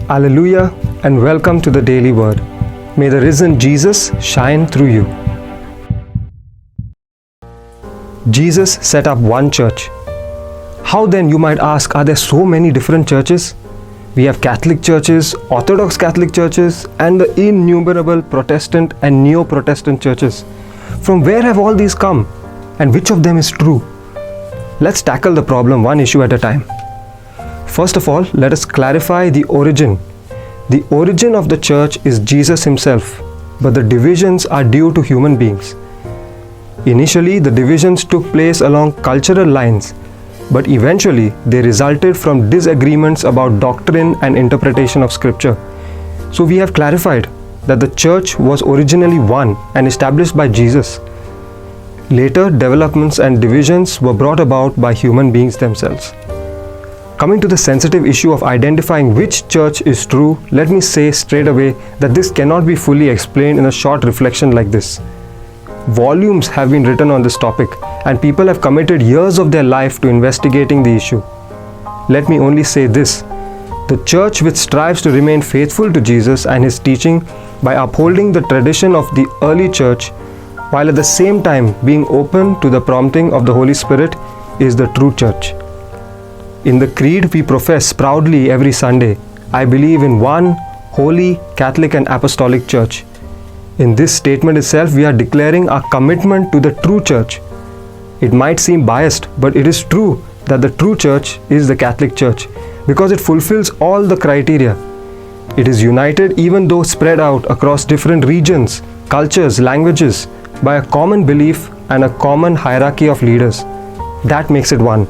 Alleluia and welcome to the Daily Word. May the risen Jesus shine through you. Jesus set up one church. How then, you might ask, are there so many different churches? We have Catholic churches, Orthodox Catholic churches, and the innumerable Protestant and Neo-Protestant churches. From where have all these come? And which of them is true? Let's tackle the problem one issue at a time. First of all, let us clarify the origin. The origin of the church is Jesus himself, but the divisions are due to human beings. Initially, the divisions took place along cultural lines, but eventually they resulted from disagreements about doctrine and interpretation of scripture. So we have clarified that the church was originally one and established by Jesus. Later, developments and divisions were brought about by human beings themselves. Coming to the sensitive issue of identifying which church is true, let me say straight away that this cannot be fully explained in a short reflection like this. Volumes have been written on this topic, and people have committed years of their life to investigating the issue. Let me only say this: the church which strives to remain faithful to Jesus and his teaching by upholding the tradition of the early church, while at the same time being open to the prompting of the Holy Spirit, is the true church. In the Creed we profess proudly every Sunday, I believe in one holy, Catholic and Apostolic Church. In this statement itself, we are declaring our commitment to the true church. It might seem biased, but it is true that the true church is the Catholic Church because it fulfills all the criteria. It is united even though spread out across different regions, cultures, languages by a common belief and a common hierarchy of leaders. That makes it one.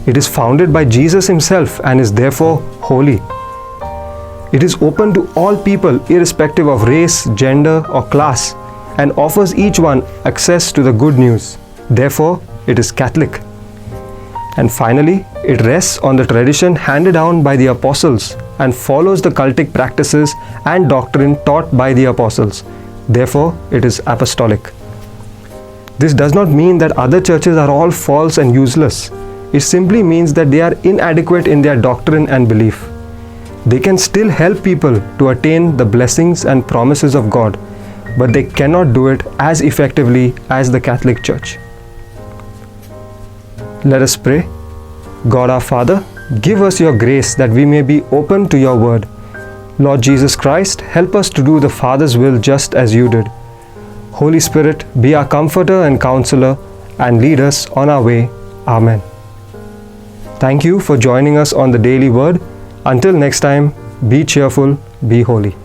It is founded by Jesus himself and is therefore holy. It is open to all people irrespective of race, gender or class and offers each one access to the good news. Therefore, it is Catholic. And finally, it rests on the tradition handed down by the apostles and follows the cultic practices and doctrine taught by the apostles. Therefore, it is apostolic. This does not mean that other churches are all false and useless. It simply means that they are inadequate in their doctrine and belief. They can still help people to attain the blessings and promises of God, but they cannot do it as effectively as the Catholic Church. Let us pray. God our Father, give us your grace that we may be open to your word. Lord Jesus Christ, help us to do the Father's will just as you did. Holy Spirit, be our comforter and counselor and lead us on our way. Amen. Thank you for joining us on the Daily Word. Until next time, be cheerful, be holy.